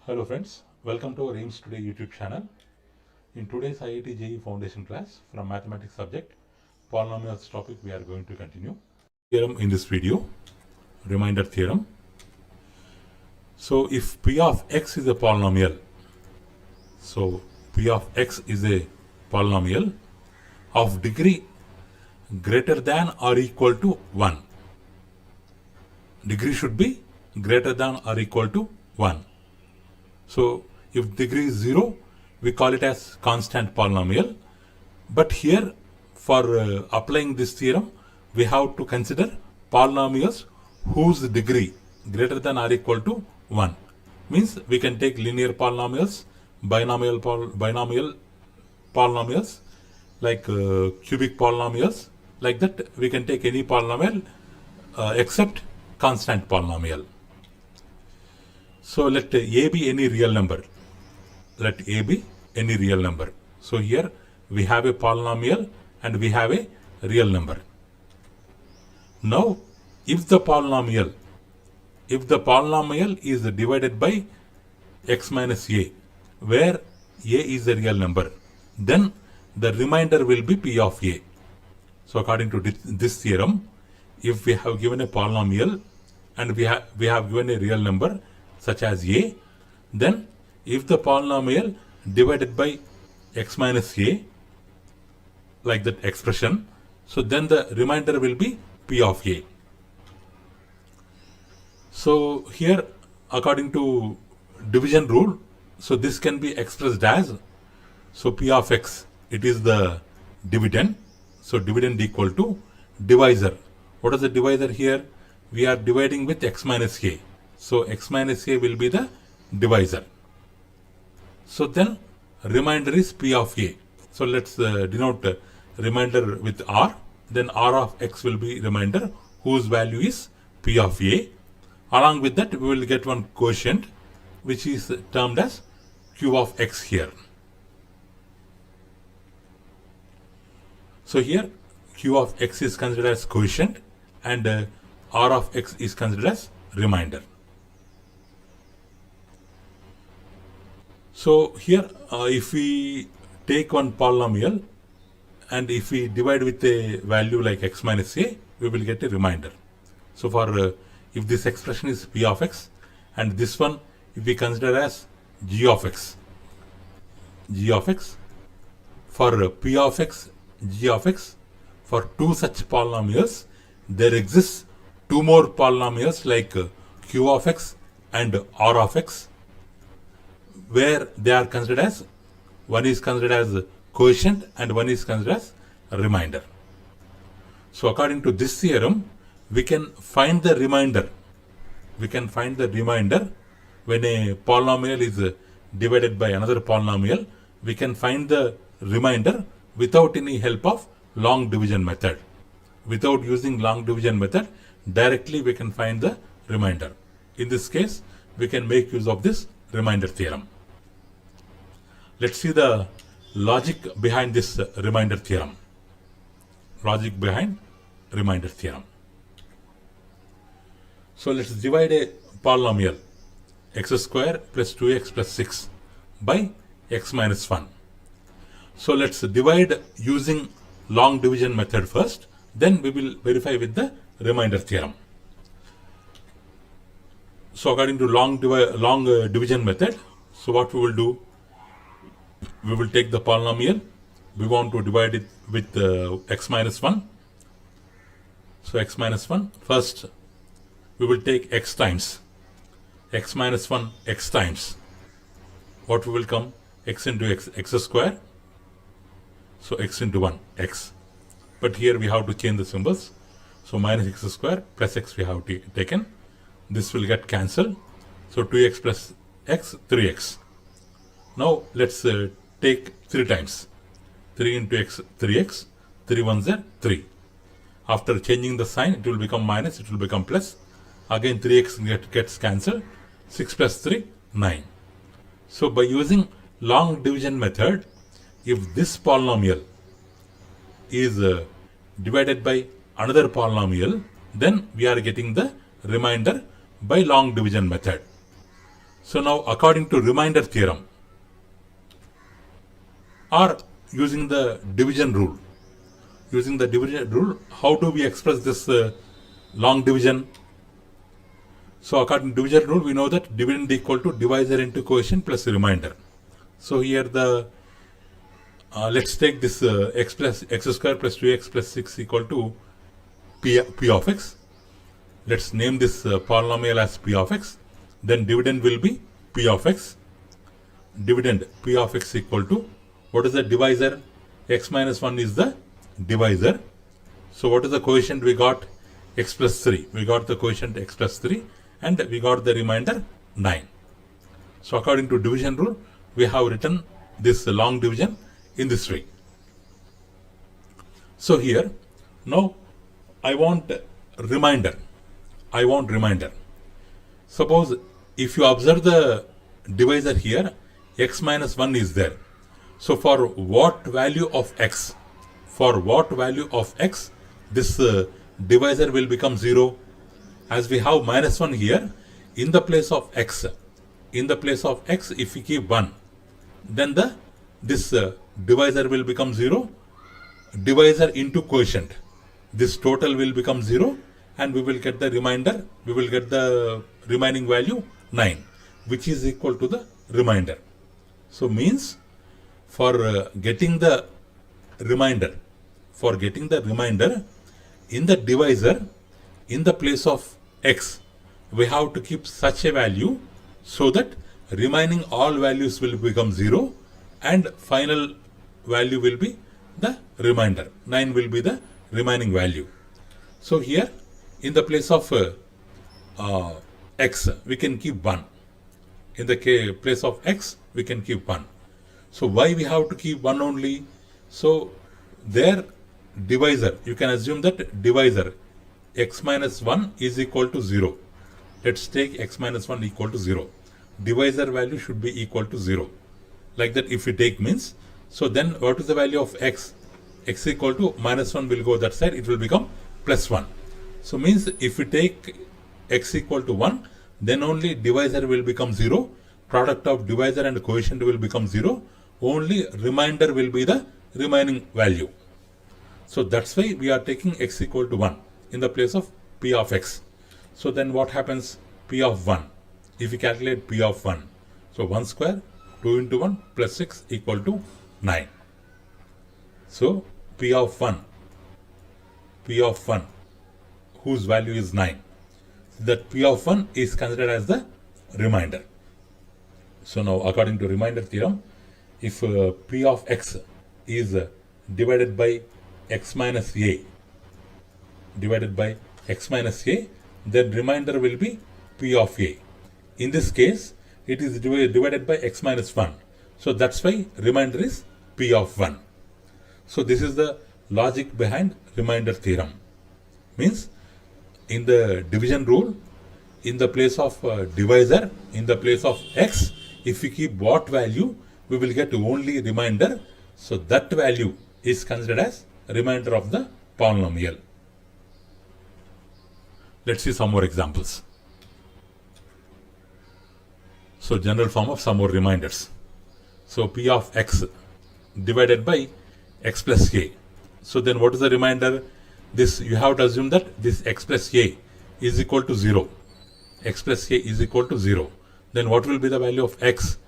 Hello friends, welcome to our AIMS Today YouTube channel. In today's IIT JEE Foundation class from Mathematics subject, polynomials topic we are going to continue. Theorem in this video, reminder theorem. So if P of X is a polynomial, so P of X is a polynomial of degree greater than or equal to 1. Degree should be greater than or equal to 1. So if degree is 0, we call it as constant polynomial. But here, for applying this theorem, we have to consider polynomials whose degree greater than or equal to 1. Means we can take linear polynomials, binomial polynomials, like cubic polynomials. Like that, we can take any polynomial except constant polynomial. So let A be any real number. Let A be any real number. So here we have a polynomial and we have a real number. Now, if the polynomial is divided by x minus a, where a is a real number, then the remainder will be P of a. So according to this theorem, if we have given a polynomial and we have given a real number such as a, then if the polynomial divided by x minus a, like that expression, so then the remainder will be P of a. So here, according to division rule, so this can be expressed as, so P of x, it is the dividend. So dividend equal to divisor. What is the divisor here? We are dividing with x minus a. So x minus a will be the divisor. So then remainder is P of a. So let's denote remainder with r. Then r of x will be remainder whose value is P of a. Along with that, we will get one quotient which is termed as q of x here. So here q of x is considered as quotient and r of x is considered as remainder. So here if we take one polynomial and if we divide with a value like x minus a, we will get a remainder. So for if this expression is P of x and this one if we consider as g of x, for P of x, g of x, for two such polynomials, there exists two more polynomials like q of x and r of x, where they are considered as, one is considered as quotient and one is considered as remainder. So according to this theorem, we can find the remainder. When a polynomial is divided by another polynomial, we can find the remainder without any help of long division method. Without using long division method, directly we can find the remainder. In this case, we can make use of this remainder theorem. Let's see the logic behind this remainder theorem. So let's divide a polynomial x square plus 2x plus 6 by x minus 1. So let's divide using long division method first, then we will verify with the remainder theorem. So according to long division method, so what we will do, we will take the polynomial, we want to divide it with x minus 1. So x minus 1, first we will take x times, x minus 1 x times. What will come? X into x square. So x into 1, x. But here we have to change the symbols. So minus x square plus x we have taken. This will get cancelled. So 2x plus x, 3x. Now let's take 3 times. 3 into x, 3x. 3 ones are 3. After changing the sign, it will become minus, it will become plus. Again 3x gets cancelled. 6 plus 3, 9. So by using long division method, if this polynomial is divided by another polynomial, then we are getting the remainder by long division method. So now according to remainder theorem or using the division rule, how do we express this long division? So according to division rule, we know that dividend equal to divisor into quotient plus remainder. So here the let's take this x square plus 2x plus 6 equal to p of x. Let's name this polynomial as p of x. Then dividend will be p of x. Dividend p of x equal to, what is the divisor? X minus 1 is the divisor. So what is the quotient we got? X plus 3. We got the quotient x plus 3 and we got the remainder 9. So according to division rule, we have written this long division in this way. So here, now I want remainder. Suppose if you observe the divisor here, x minus 1 is there. So for what value of x? This divisor will become 0. As we have minus 1 here, in the place of x, if we keep 1, then this divisor will become 0. Divisor into quotient, this total will become 0, and we will get the remainder. We will get the remaining value 9, which is equal to the remainder. So means for getting the remainder, in the divisor, in the place of x, we have to keep such a value so that remaining all values will become 0 and final value will be the remainder. 9 will be the remaining value. So here in the place of x, we can keep 1. In the place of x, we can keep 1. So why we have to keep 1 only? So their divisor, you can assume that divisor x minus 1 is equal to 0. Let's take x minus 1 equal to 0. Divisor value should be equal to 0. Like that if we take means, so then what is the value of x? X equal to minus 1 will go that side, it will become plus 1. So means if we take x equal to 1, then only divisor will become 0. Product of divisor and quotient will become 0. Only remainder will be the remaining value. So that's why we are taking x equal to 1 in the place of p of x. So then what happens? P of 1. If we calculate p of 1, so 1 square, 2 into 1 plus 6 equal to 9. So p of 1, whose value is 9. That p of 1 is considered as the remainder. So now according to remainder theorem, if p of x is divided by x minus a, then remainder will be p of a. In this case, it is divided by x minus 1. So that's why remainder is p of 1. So this is the logic behind remainder theorem. Means in the division rule, in the place of divisor, in the place of x, if we keep what value, we will get only remainder. So that value is considered as remainder of the polynomial. Let's see some more examples. So general form of some more reminders. So p of x divided by x plus a. So then what is the remainder? This you have to assume that this x plus a is equal to 0. X plus a is equal to 0. Then what will be the value of x?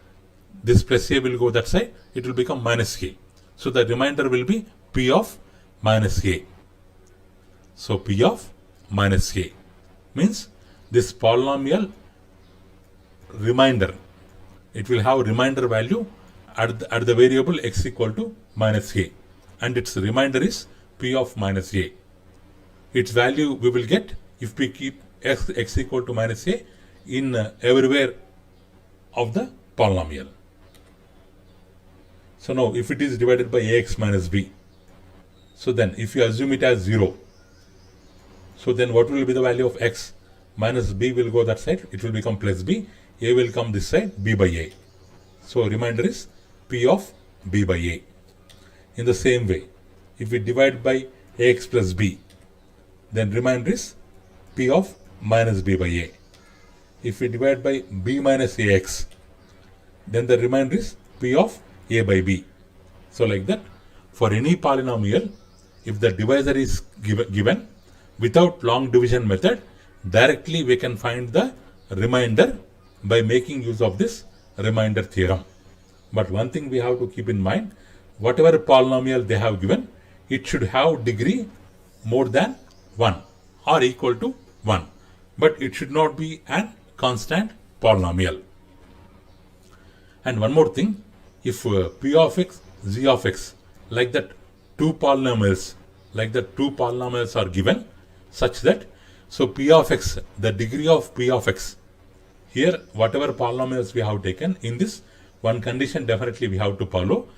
This plus a will go that side. It will become minus a. So the remainder will be p of minus a. So p of minus a means this polynomial remainder, it will have remainder value at the variable x equal to minus a, and its remainder is p of minus a. Its value we will get if we keep x equal to minus a in everywhere of the polynomial. So now if it is divided by ax minus b, so then if you assume it as 0, so then what will be the value of x? Minus b will go that side, it will become plus b, a will come this side, b by a. So remainder is p of b by a. In the same way, if we divide by ax plus b, then remainder is p of minus b by a. if we divide by b minus ax, then the remainder is p of a by b. So like that, for any polynomial, if the divisor is given without long division method, directly we can find the remainder by making use of this remainder theorem. But one thing we have to keep in mind, whatever polynomial they have given, it should have degree more than 1 or equal to 1. But it should not be a constant polynomial. And one more thing, if p of x, g of x, like that two polynomials are given such that, so p of x, the degree of p of x, here whatever polynomials we have taken, in this one condition definitely we have to follow,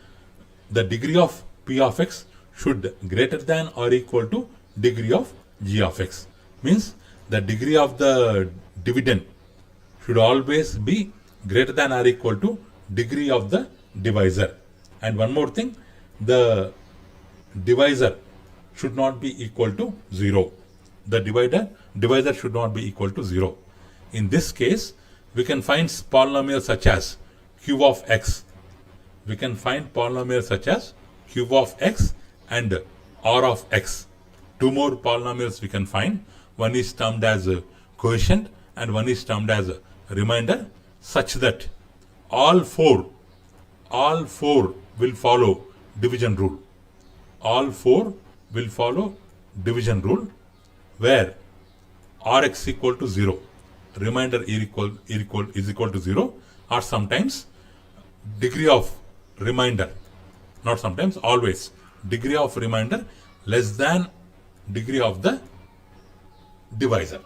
the degree of p of x should greater than or equal to degree of g of x. Means the degree of the dividend should always be greater than or equal to degree of the divisor. And one more thing, the divisor should not be equal to 0. The divisor should not be equal to 0. In this case, we can find polynomials such as q of x. We can find polynomials such as q of x and r of x. Two more polynomials we can find. One is termed as a quotient and one is termed as a remainder, such that all four will follow division rule. All four will follow division rule, where rx equal to 0, remainder is equal to 0, or sometimes degree of remainder, not sometimes, always, degree of remainder less than degree of the divisor.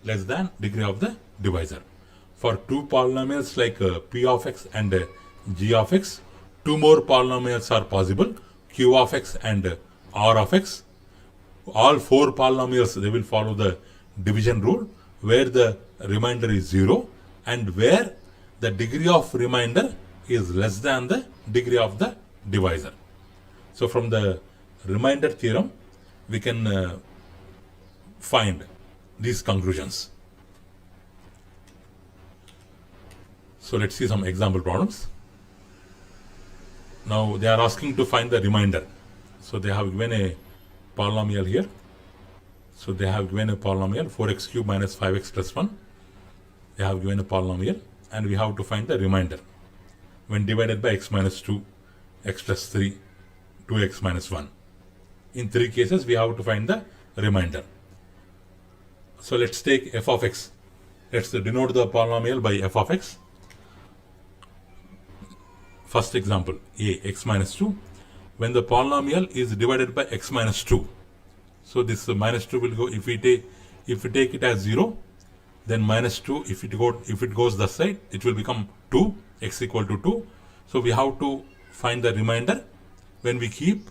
Less than degree of the divisor. For two polynomials like p of x and g of x, two more polynomials are possible, q of x and r of x. All four polynomials, they will follow the division rule, where the remainder is 0 and where the degree of remainder is less than the degree of the divisor. So from the remainder theorem, we can find these conclusions. So let's see some example problems. Now they are asking to find the remainder. So they have given a polynomial here. So they have given a polynomial 4x cube minus 5x plus 1. They have given a polynomial and we have to find the remainder when divided by x minus 2, x plus 3, 2x minus 1. In three cases we have to find the remainder. So let's take f of x. Let's denote the polynomial by f of x. First example, a, x minus 2. When the polynomial is divided by x minus 2, so this minus 2 will go, if we take it as 0, then minus 2, if it goes the side, it will become 2, x equal to 2. So we have to find the remainder when we keep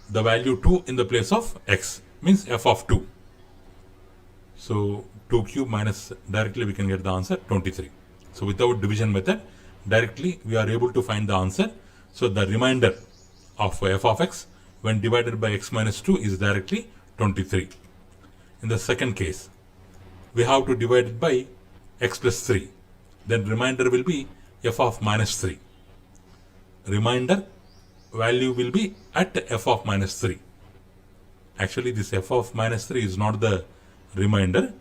the value 2 in the place of x, means f of 2. So 2 cube minus, directly we can get the answer 23. So without division method, directly we are able to find the answer. So the remainder of f of x when divided by x minus 2 is directly 23. In the second case, we have to divide it by x plus 3. Then remainder will be f of minus 3. Remainder value will be at f of minus 3. Actually, this f of minus 3 is not the remainder.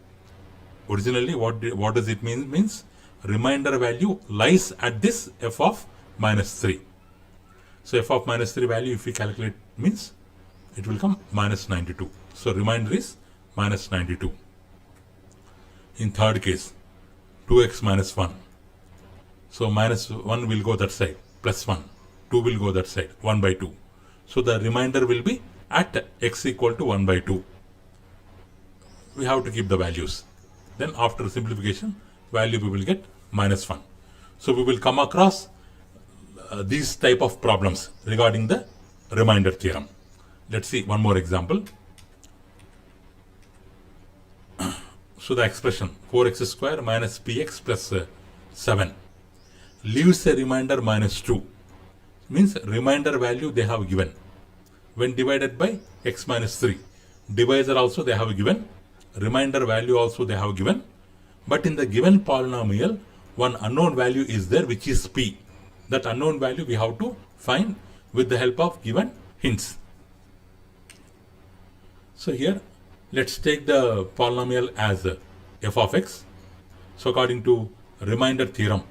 Originally, what does it mean? Means remainder value lies at this f of minus 3. So f of minus 3 value, if we calculate, means it will come minus 92. So remainder is minus 92. In third case, 2x minus 1. So minus 1 will go that side, plus 1. 2 will go that side, 1 by 2. So the remainder will be at x equal to 1 by 2. We have to keep the values. Then after simplification, value we will get minus 1. So we will come across these type of problems regarding the remainder theorem. Let's see one more example. So the expression 4x square minus px plus 7 leaves a remainder minus 2. Means remainder value they have given when divided by x minus 3. Divisor also they have given. Remainder value also they have given. But in the given polynomial, one unknown value is there, which is p. That unknown value we have to find with the help of given hints. So here, let's take the polynomial as f of x. So according to remainder theorem,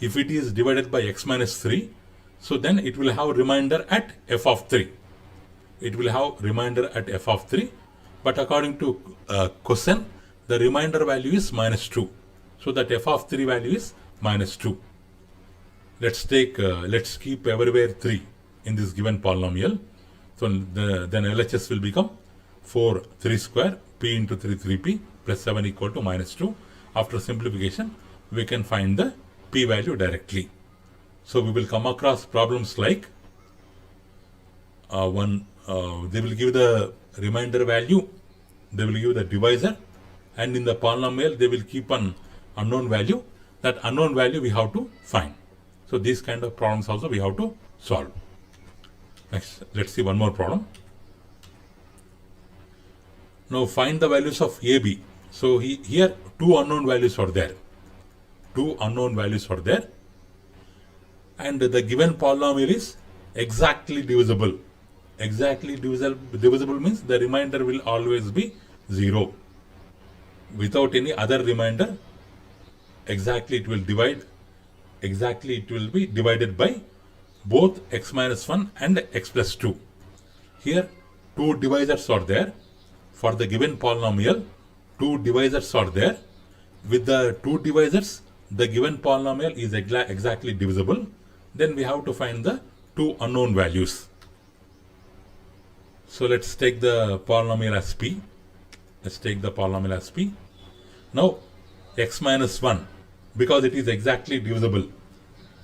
if it is divided by x minus 3, so then it will have remainder at f of 3. It will have remainder at f of 3. But according to cosine, the remainder value is minus 2. So that f of 3 value is minus 2. Let's keep everywhere 3 in this given polynomial. So then LHS will become 4 3 square p into 3 3p plus 7 equal to minus 2. After simplification, we can find the p value directly. So we will come across problems like they will give the remainder value, they will give the divisor, and in the polynomial they will keep an unknown value. That unknown value we have to find. So these kind of problems also we have to solve. Next, let's see one more problem. Now find the values of AB. So here two unknown values are there. And the given polynomial is exactly divisible. Exactly divisible means the remainder will always be 0. Without any other remainder, exactly it will be divided by both x minus 1 and x plus 2. Here two divisors are there. For the given polynomial, two divisors are there. With the two divisors, the given polynomial is exactly divisible. Then we have to find the two unknown values. So let's take the polynomial as p. Now x minus 1, because it is exactly divisible.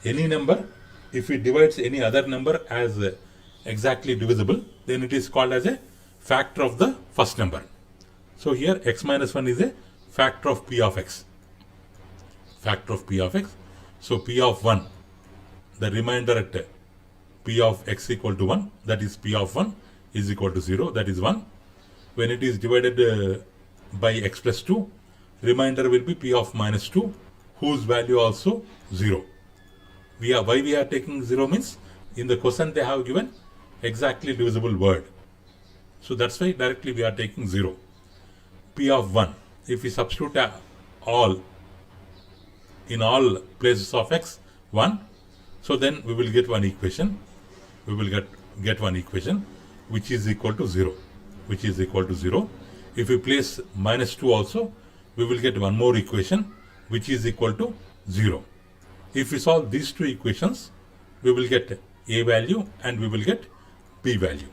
Any number, if it divides any other number as exactly divisible, then it is called as a factor of the first number. So here x minus 1 is a factor of p of x. So p of 1, the remainder at p of x equal to 1, that is p of 1 is equal to 0, that is 1. When it is divided by x plus 2, remainder will be p of minus 2, whose value also 0. Why we are taking 0 means in the question they have given exactly divisible word. So that's why directly we are taking 0. P of 1, if we substitute in all places of x 1, so then we will get one equation. Get one equation which is equal to 0. If we place minus 2 also, we will get one more equation which is equal to 0. If we solve these two equations, we will get a value and we will get b value.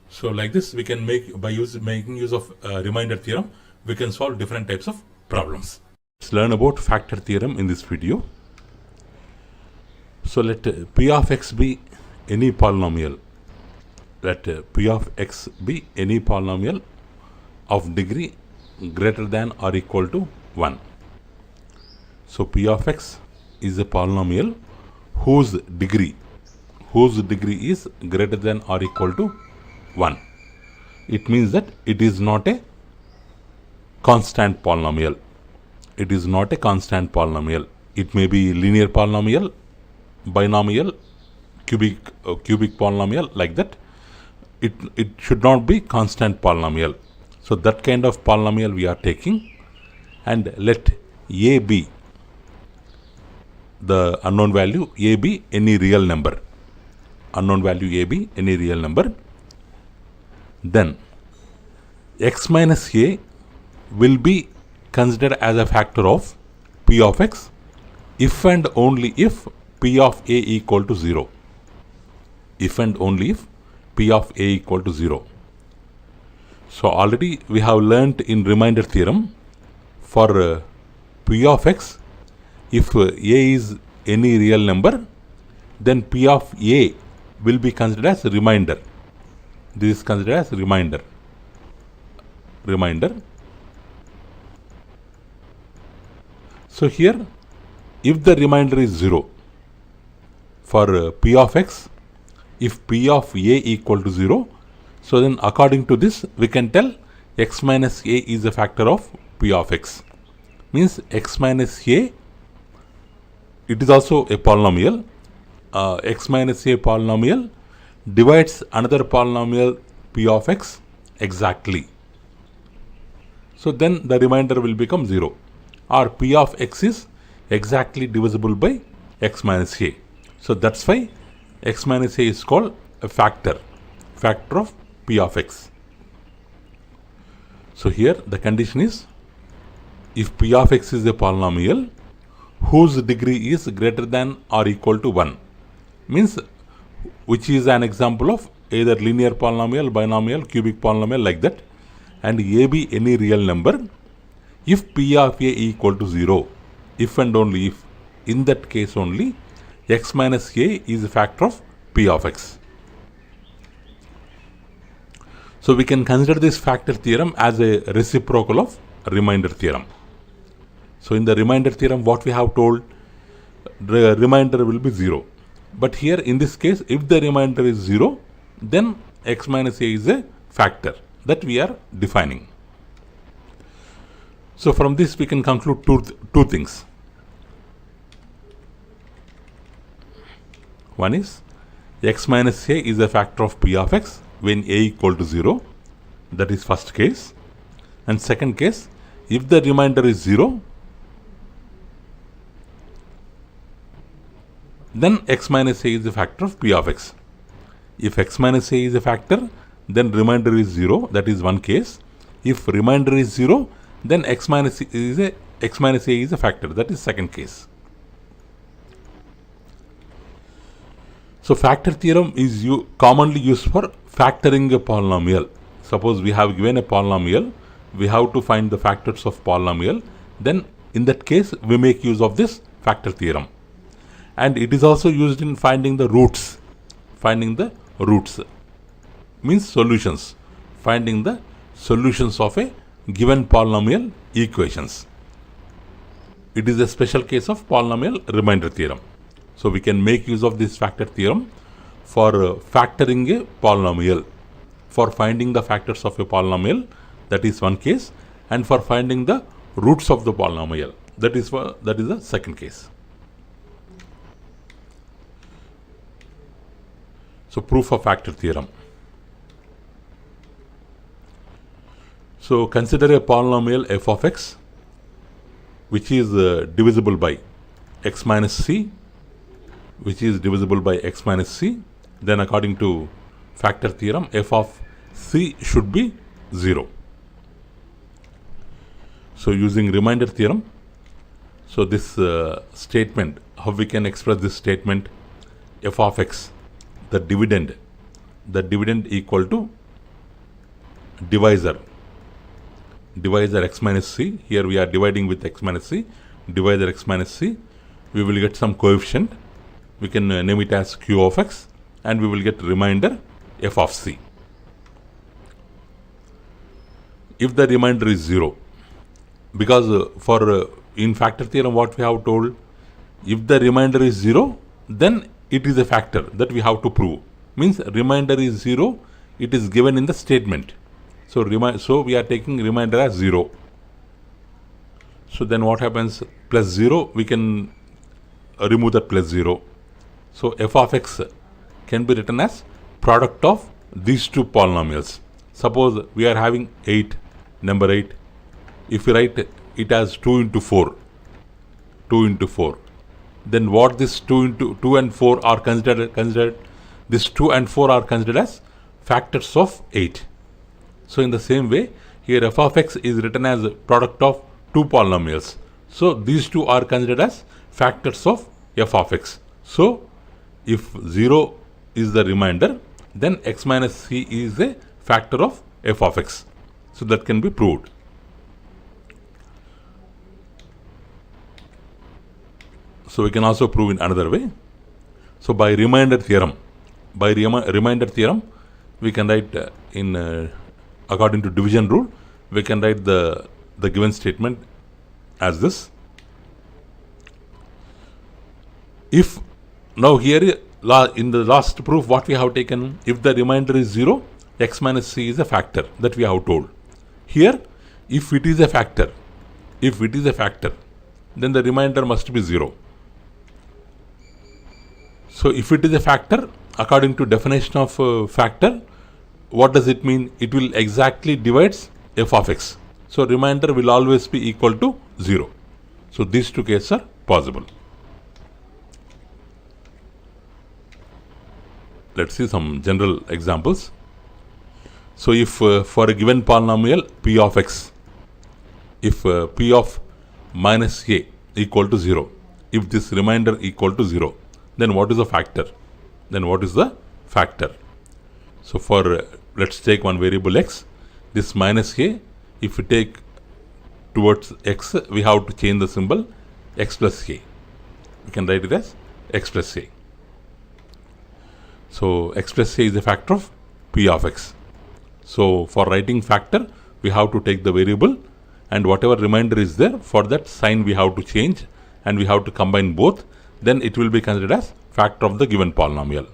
So like this, we can making use of remainder theorem, we can solve different types of problems. Let's learn about factor theorem in this video. So let p of x be any polynomial. Of degree greater than or equal to 1. So p of x is a polynomial whose degree is greater than or equal to 1. It means that it is not a constant polynomial. It may be linear polynomial, binomial, cubic polynomial, like that. It should not be constant polynomial. So that kind of polynomial we are taking, and let a be the unknown value, a be any real number. Then x minus a will be considered as a factor of p of x if and only if p of a equal to 0. So already we have learnt in remainder theorem, for p of x, if a is any real number, then p of a will be considered as remainder. This is considered as remainder. So here, if the remainder is 0, for p of x, if p of a equal to 0, So then according to this, we can tell x minus a is a factor of p of x. Means x minus a, it is also a polynomial. X minus a polynomial divides another polynomial p of x exactly. So then the remainder will become 0, or p of x is exactly divisible by x minus a. So that's why x minus a is called a factor of p of x. So here the condition is, if p of x is a polynomial whose degree is greater than or equal to 1, means which is an example of either linear polynomial, binomial, cubic polynomial, like that, and a be any real number, if p of a equal to 0, if and only if, in that case only x minus a is a factor of p of x. So we can consider this factor theorem as a reciprocal of remainder theorem. So in the remainder theorem, what we have told, the remainder will be 0. But here in this case, if the remainder is 0, then x minus a is a factor that we are defining. So from this we can conclude two things. One is, x minus a is a factor of p of x when a equal to 0. That is first case. And second case, if the remainder is 0, then x minus a is a factor of p of x. If x minus a is a factor, then remainder is 0. That is one case. If remainder is 0, then x minus a is a factor. That is second case. So factor theorem is commonly used for factoring a polynomial. Suppose we have given a polynomial, we have to find the factors of polynomial. Then in that case, we make use of this factor theorem. And it is also used in finding the roots. Finding the roots means solutions. Finding the solutions of a given polynomial equations. It is a special case of polynomial remainder theorem. So we can make use of this factor theorem for factoring a polynomial, for finding the factors of a polynomial, that is one case, and for finding the roots of the polynomial, that is the second case. So proof of factor theorem. So consider a polynomial f of x which is divisible by x minus c, which is divisible by x minus c. Then according to factor theorem, f of c should be 0. So using remainder theorem, so this statement, how we can express this statement, f of x, the dividend equal to divisor x minus c. Here we are dividing with x minus c, divisor x minus c. We will get some coefficient. We can name it as q of x, and we will get remainder f of c. If the remainder is 0, because in factor theorem what we have told, if the remainder is 0, then it is a factor that we have to prove. Means remainder is 0, it is given in the statement. So we are taking remainder as 0. So then what happens? Plus 0, we can remove that plus 0. So f of x can be written as product of these two polynomials. Suppose we are having number 8. If we write it as 2 into 4, then what this 2 and 4 are considered, this 2 and 4 are considered as factors of 8. So in the same way, here f of x is written as a product of two polynomials. So these two are considered as factors of f of x. So if 0 is the remainder, then x minus c is a factor of f of x. So that can be proved. So we can also prove in another way. So by remainder theorem, we can write according to division rule, we can write the given statement as this. If now here in the last proof what we have taken, if the remainder is 0, x minus c is a factor that we have told. Here, if it is a factor, then the remainder must be 0. So if it is a factor, according to definition of factor, what does it mean? It will exactly divides f of x. So remainder will always be equal to 0. So these two cases are possible. Let's see some general examples. So if for a given polynomial p of x, if p of minus a equal to 0, if this remainder equal to 0, then what is the factor? So for let's take one variable x, this minus a, if we take towards x, we have to change the symbol x plus a. We can write it as x plus a. So x plus a is a factor of p of x. So for writing factor, we have to take the variable, and whatever remainder is there, for that sign we have to change and we have to combine both, then it will be considered as factor of the given polynomial.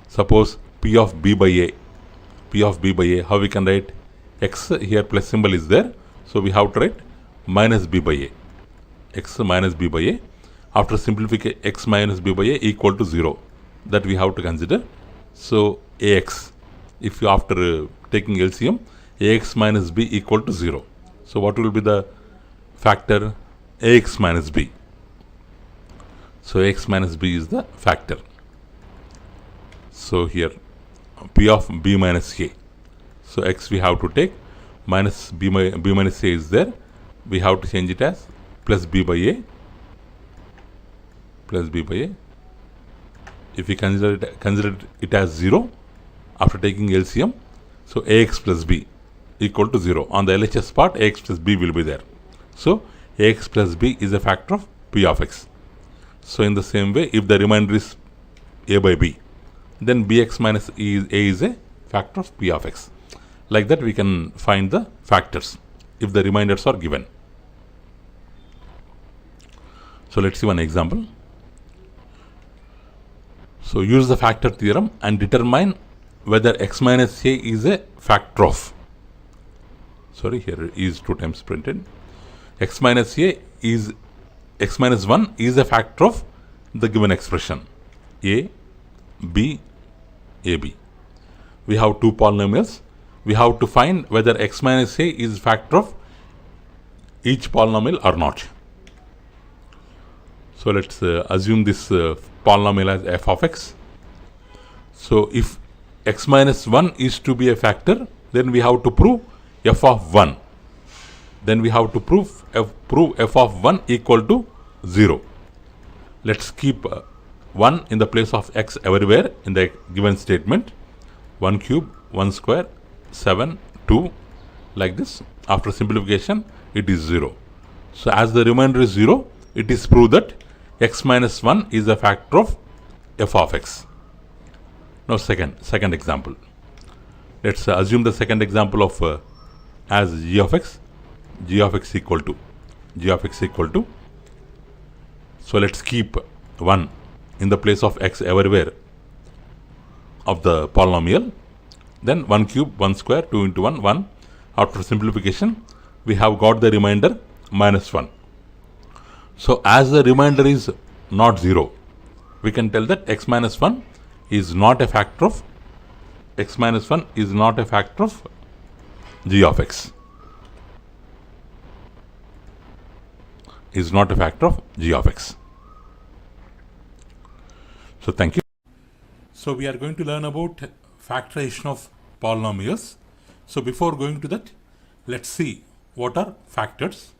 Suppose p of b by a, how we can write? X here plus symbol is there, so we have to write minus b by a, x minus b by a. After simplification, x minus b by a equal to 0, that we have to consider. So ax, if you after taking LCM, ax minus b equal to 0. So what will be the factor? Ax minus b. So ax minus b is the factor. So here p of b minus a. So x we have to take, minus b minus a is there. We have to change it as plus b by a. If we consider it as 0 after taking LCM, so ax plus b equal to 0. On the LHS part, ax plus b will be there. So ax plus b is a factor of p of x. So in the same way, if the remainder is a by b, then bx minus a is a factor of p of x. Like that we can find the factors if the remainders are given. So let's see one example. So use the factor theorem and determine whether x minus a is a factor of, here is 2 times printed, x minus 1 is a factor of the given expression a, b, ab. We have two polynomials. We have to find whether x minus a is factor of each polynomial or not. So let's assume this polynomial as f of x. So if x minus 1 is to be a factor, then we have to prove f of 1. Then we have to prove f of 1 equal to 0. Let's keep 1 in the place of x everywhere in the given statement. 1 cube, 1 square, 7, 2, like this. After simplification, it is 0. So as the remainder is 0, it is proved that x minus 1 is a factor of f of x. Now second example. Let's assume the second example of as g of x equal to. So let's keep 1 in the place of x everywhere of the polynomial. Then 1 cube, 1 square, 2 into 1, 1. After simplification, we have got the remainder minus 1. So as the remainder is not 0, we can tell that x minus 1 is not a factor of g of x. So thank you. So we are going to learn about factorization of polynomials. So before going to that, let's see what are factors.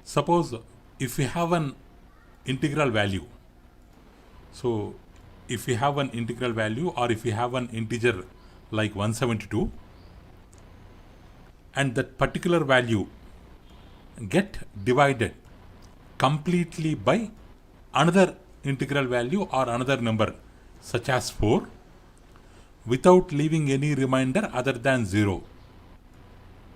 Suppose if we have an integral value, so if we have an integral value or if we have an integer like 172 and that particular value get divided completely by another integral value or another number such as 4 without leaving any remainder other than 0.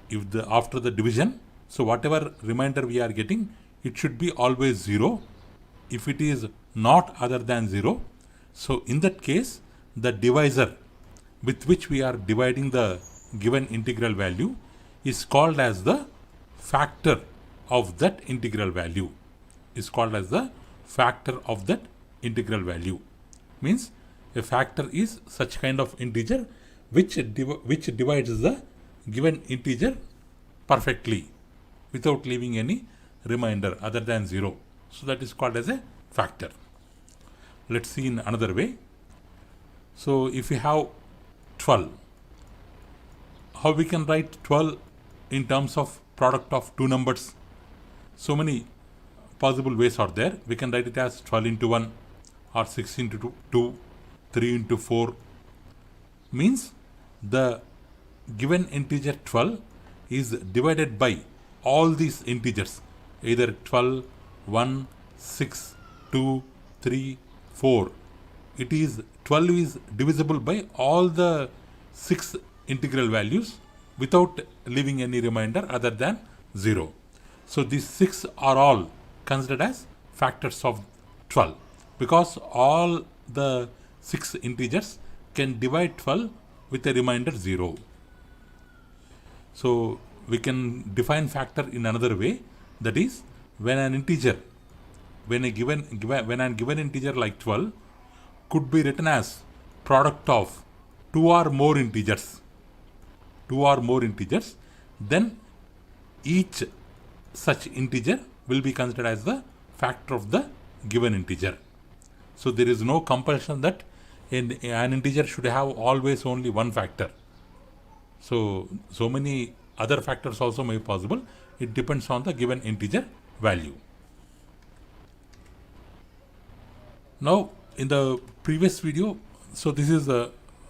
If after the division, so whatever remainder we are getting, it should be always 0. If it is not other than 0, so in that case the divisor with which we are dividing the given integral value is called as the factor of that integral value. Is called as the factor of that integral value. Means a factor is such kind of integer which divides the given integer perfectly without leaving any remainder other than 0. So that is called as a factor. Let's see in another way. So if we have 12, how we can write 12 in terms of product of two numbers? So many possible ways are there. We can write it as 12 into 1 or 6 into 2, 3 into 4. Means the given integer 12 is divided by all these integers, either 12, 1, 6, 2, 3, 4. It is 12 is divisible by all the 6 integral values without leaving any remainder other than 0. So these 6 are all considered as factors of 12 because all the 6 integers can divide 12 with a remainder 0. So we can define factor in another way, that is when an integer, when a given integer like 12 could be written as product of two or more integers, then each such integer will be considered as the factor of the given integer. So there is no compulsion that an integer should have always only one factor. So many other factors also may be possible. It depends on the given integer value. Now in the previous video, so this is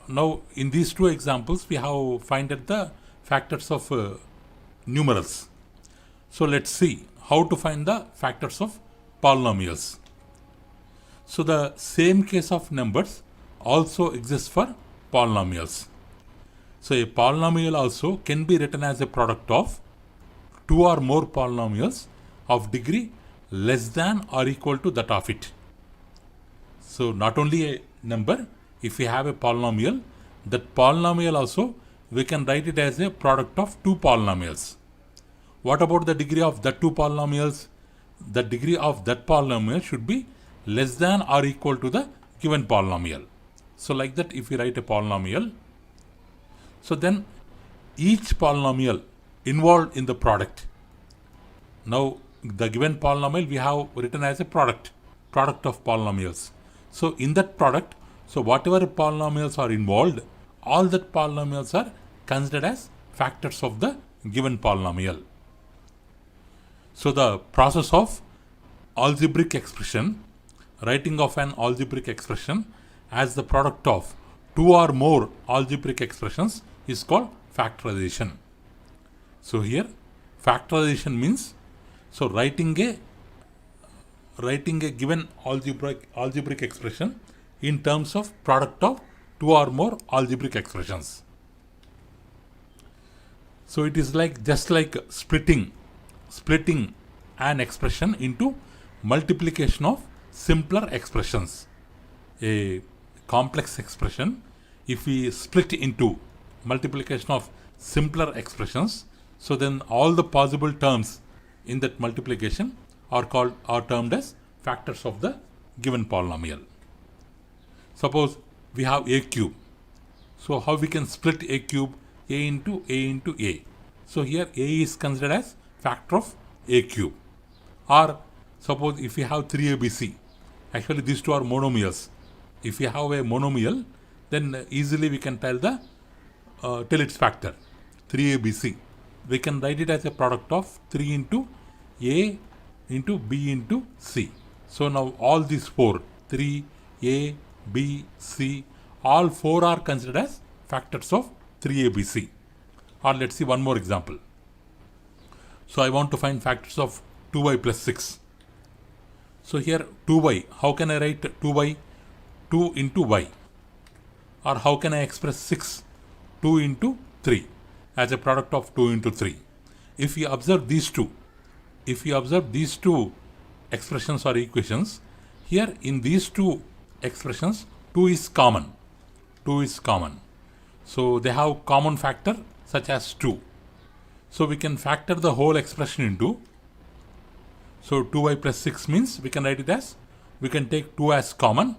now in these two examples we have find out the factors of numerals. So let's see how to find the factors of polynomials. So the same case of numbers also exists for polynomials. So a polynomial also can be written as a product of two or more polynomials of degree less than or equal to that of it. So not only a number, if we have a polynomial, that polynomial also we can write it as a product of two polynomials. What about the degree of the two polynomials? The degree of that polynomial should be less than or equal to the given polynomial. So like that, if we write a polynomial, so then each polynomial involved in the product. Now the given polynomial we have written as a product of polynomials. So in that product, so whatever polynomials are involved, all that polynomials are considered as factors of the given polynomial. So the process of algebraic expression, writing of an algebraic expression as the product of two or more algebraic expressions is called factorization. So here factorization means, so writing a given algebraic expression in terms of product of two or more algebraic expressions. So it is like just like splitting an expression into multiplication of simpler expressions. A complex expression, if we split into multiplication of simpler expressions, so then all the possible terms in that multiplication are termed as factors of the given polynomial. Suppose we have a cube. So how we can split a cube? A into A. So here A is considered as factor of a cube. Or suppose if we have 3ABC, actually these two are monomials. If we have a monomial, then easily we can tell its factor, 3ABC. We can write it as a product of 3 into A into B into C. So now all these four, 3, A, B, C, all four are considered as factors of 3ABC. Or let's see one more example. So I want to find factors of 2y plus 6. So here 2y, how can I write 2y? 2 into y. Or how can I express 6? 2 into 3 as a product of 2 into 3. If you observe these two expressions or equations, here in these two expressions 2 is common. So they have common factor such as 2. So we can factor the whole expression into. So 2y plus 6 means we can write it as, we can take 2 as common.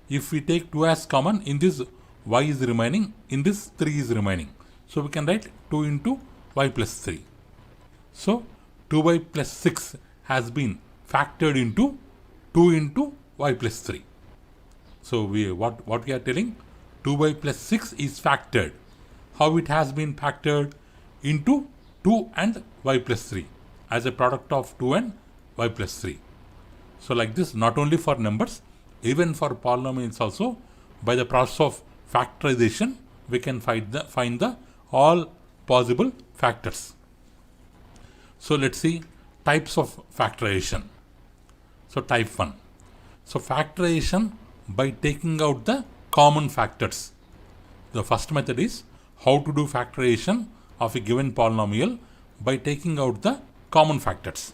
If we take 2 as common, in this y is remaining, in this 3 is remaining. So we can write 2 into y plus 3. So 2y plus 6 has been factored into 2 into y plus 3. So what we are telling, 2y plus 6 is factored. How it has been factored? Into 2 and y plus 3 as a product of 2 and y plus 3. So like this, not only for numbers, even for polynomials also, by the process of factorization, we can find the all possible factors. So let's see types of factorization. So type 1. So factorization by taking out the common factors. The first method is how to do factorization of a given polynomial by taking out the common factors.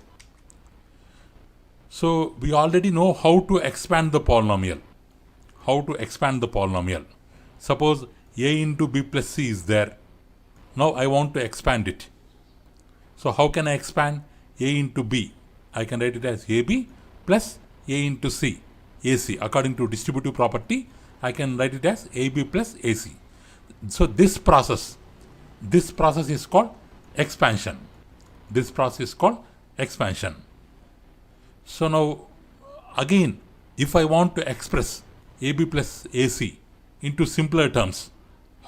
So we already know how to expand the polynomial. How to expand the polynomial. Suppose a into b plus c is there. Now I want to expand it. So how can I expand a into b? I can write it as ab plus a into c, ac. According to distributive property, I can write it as ab plus ac. So this process is called expansion. This process is called expansion. So now again, if I want to express ab plus ac into simpler terms,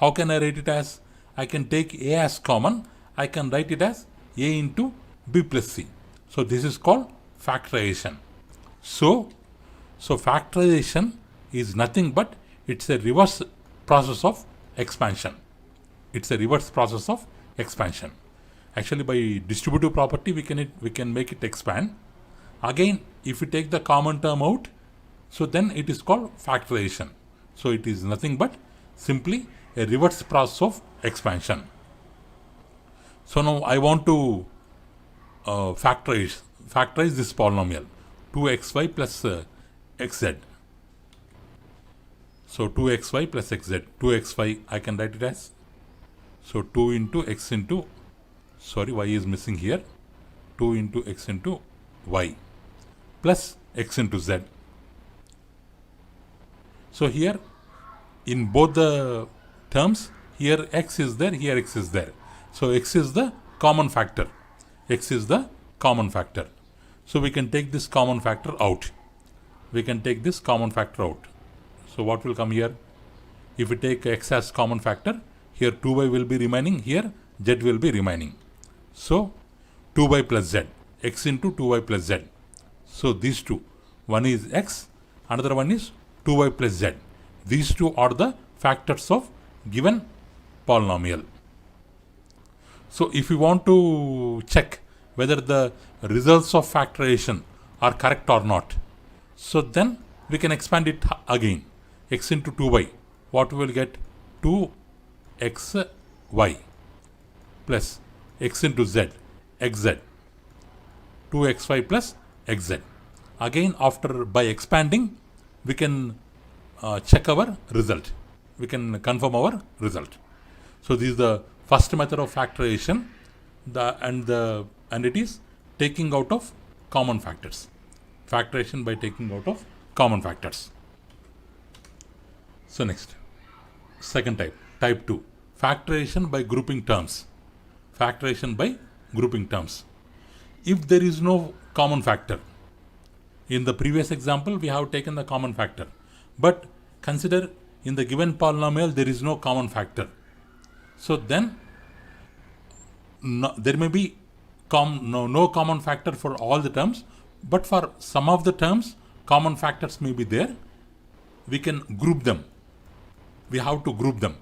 how can I write it as? I can take a as common. I can write it as a into b plus c. So this is called factorization. So factorization is nothing but it's a reverse process of expansion. It's a reverse process of expansion. Actually, by distributive property, we can make it expand. Again, if we take the common term out, so then it is called factorization. So it is nothing but simply a reverse process of expansion. So now I want to factorize this polynomial, 2xy plus xz. So 2xy plus xz. 2xy I can write it as, so 2 into x into, sorry, y is missing here, 2 into x into y plus x into z. So here in both the terms, here x is there, here x is there. So x is the common factor. X is the common factor. So we can take this common factor out. We can take this common factor out. So what will come here? If we take x as common factor, here 2y will be remaining, here z will be remaining. So 2y plus z, x into 2y plus z. So these two, one is x, another one is 2y plus z. These two are the factors of given polynomial. So if we want to check whether the results of factorization are correct or not, so then we can expand it again. X into 2y, what we will get? 2xy plus x into z, xz. 2xy plus xz. Again, after by expanding, we can check our result. We can confirm our result. So this is the first method of factorization, and it is taking out of common factors. Factorization by taking out of common factors. So next, second type, type 2, factorization by grouping terms. Factorization by grouping terms. If there is no common factor, in the previous example we have taken the common factor, but consider in the given polynomial there is no common factor. So then there may be no common factor for all the terms, but for some of the terms common factors may be there. We can group them. We have to group them.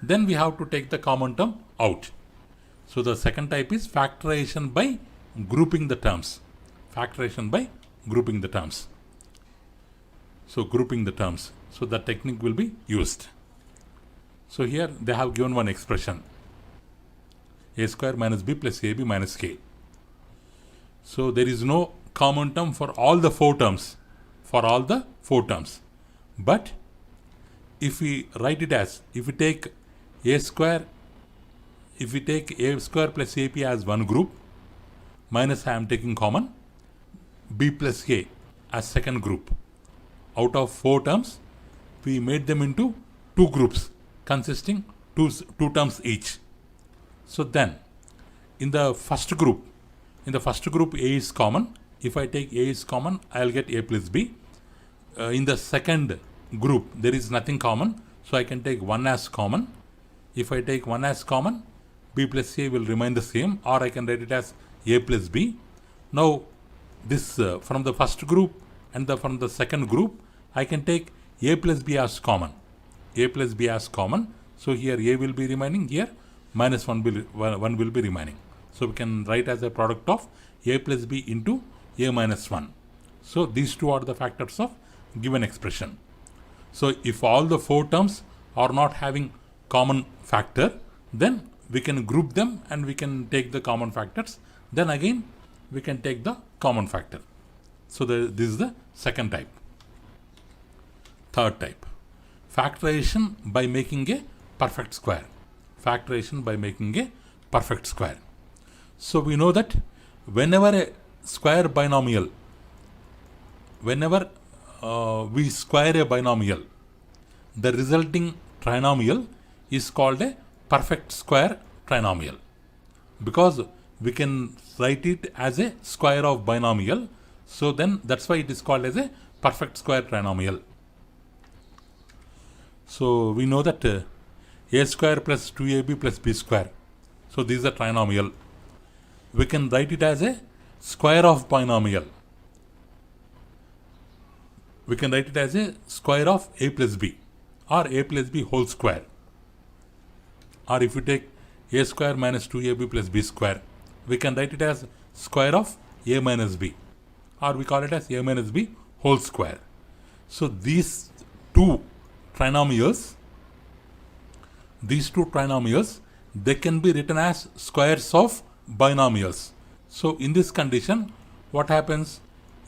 Then we have to take the common term out. So the second type is factorization by grouping the terms. Factorization by grouping the terms. So grouping the terms. So that technique will be used. So here they have given one expression, a square minus b plus ab minus k. So there is no common term for all the four terms. But if we write it as, if we take a square plus ap as one group, minus I am taking common, b plus a as second group. Out of 4 terms, we made them into 2 groups consisting two terms each. So then, in the first group a is common. If I take a is common, I will get a plus b. In the second group, there is nothing common, so I can take 1 as common. If I take 1 as common, b plus a will remain the same, or I can write it as a plus b. Now, this from the first group and from the second group, I can take a plus b as common. So here a will be remaining, here minus 1 will be remaining. So we can write as a product of a plus b into a minus 1. So these two are the factors of given expression. So if all the 4 terms are not having common factor, then we can group them and we can take the common factors. Then again we can take the common factor. So this is the second type. Third type, factorization by making a perfect square. So we know that whenever a square binomial, we square a binomial, the resulting trinomial is called a perfect square trinomial, because we can write it as a square of binomial. So then that's why it is called as a perfect square trinomial. So we know that a square plus 2ab plus b square. So this is a trinomial. We can write it as a square of binomial. We can write it as a square of a plus b, or a plus b whole square. Or if we take a square minus 2ab plus b square, we can write it as square of a minus b, or we call it as a minus b whole square. So these two trinomials, they can be written as squares of binomials. So in this condition, what happens?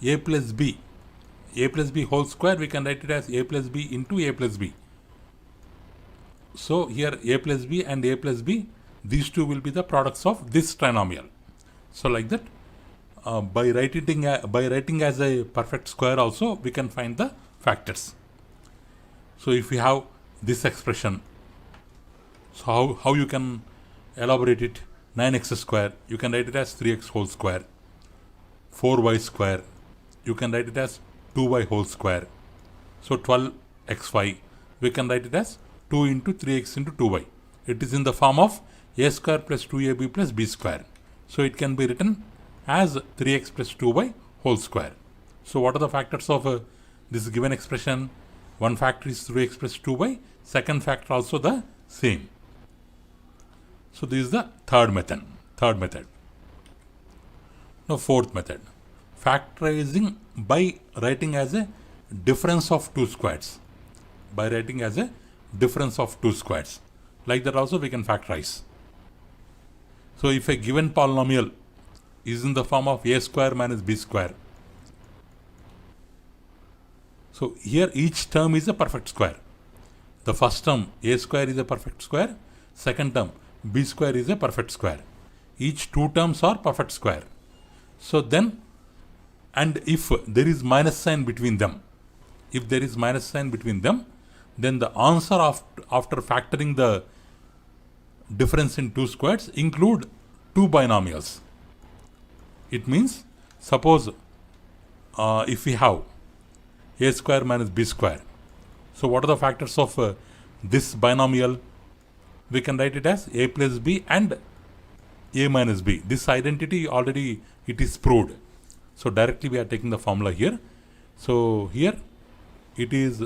A plus b whole square, we can write it as a plus b into a plus b. So here a plus b and a plus b, these two will be the products of this trinomial. So like that, by writing as a perfect square also, we can find the factors. So if we have this expression, so how you can elaborate it? 9x square, you can write it as 3x whole square. 4y square, you can write it as 2y whole square. So 12xy, we can write it as 2 into 3x into 2y. It is in the form of a square plus 2ab plus b square. So it can be written as 3x plus 2y whole square. So what are the factors of this given expression? One factor is 3x plus 2y, second factor also the same. So this is the third method. Now fourth method, factorizing by writing as a difference of two squares. Like that also we can factorize. So if a given polynomial is in the form of a square minus b square, so here each term is a perfect square. The first term a square is a perfect square, second term b square is a perfect square. Each two terms are perfect square. So then, and if there is minus sign between them, then the answer after factoring the difference in two squares include two binomials. It means, suppose if we have a square minus b square, so what are the factors of this binomial? We can write it as a plus b and a minus b. This identity already it is proved. So directly we are taking the formula here. So here it is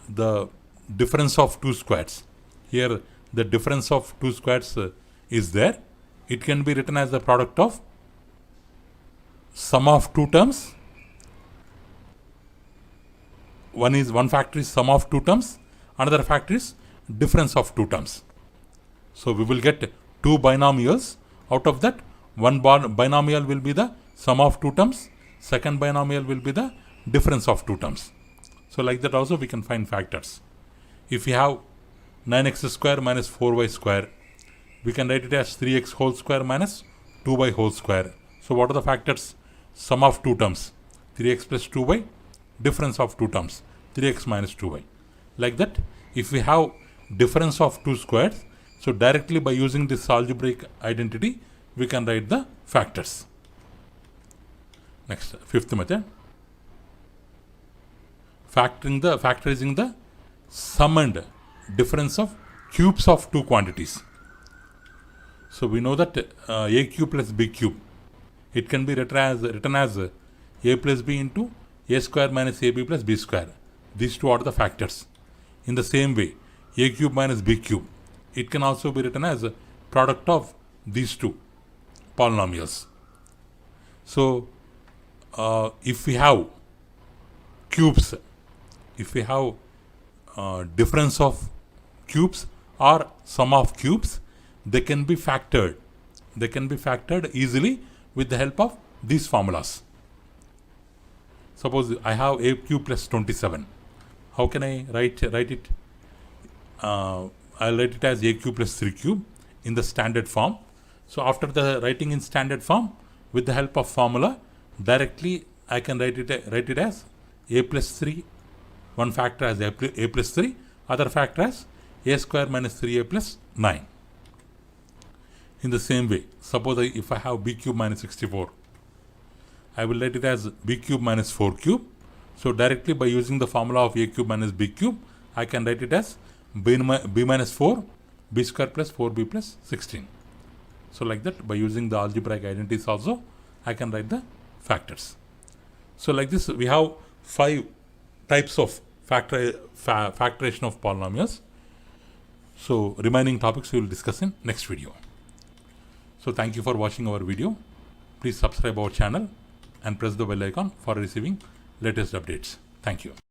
the difference of two squares. Here the difference of two squares is there. It can be written as the product of sum of two terms. One factor is sum of two terms, another factor is difference of two terms. So we will get two binomials. Out of that, one binomial will be the sum of two terms, second binomial will be the difference of two terms. So like that also we can find factors. if we have 9x square minus 4y square, we can write it as 3x whole square minus 2y whole square. So what are the factors? Sum of two terms, 3x plus 2y, difference of two terms, 3x minus 2y. Like that, if we have difference of two squares, so directly by using this algebraic identity, we can write the factors. Next, fifth method, factorizing the sum and difference of cubes of two quantities. So we know that a cube plus b cube, it can be written as a plus b into a square minus ab plus b square. These two are the factors. In the same way, a cube minus b cube, it can also be written as a product of these two polynomials. So if we have cubes, if we have difference of cubes or sum of cubes, they can be factored. They can be factored easily with the help of these formulas. Suppose I have a cube plus 27. How can I write it? I'll write it as a cube plus 3 cube in the standard form. So after the writing in standard form, with the help of formula, directly I can write it as a plus 3, one factor as a plus 3, other factor as a square minus 3a plus 9. In the same way, suppose if I have b cube minus 64, I will write it as b cube minus 4 cube. So directly by using the formula of a cube minus b cube, I can write it as b minus 4, b square plus 4b plus 16. So like that, by using the algebraic identities also, I can write the factors. So like this, we have 5 types of factorization of polynomials. So remaining topics we will discuss in next video. So thank you for watching our video. Please subscribe our channel and press the bell icon for receiving latest updates. Thank you.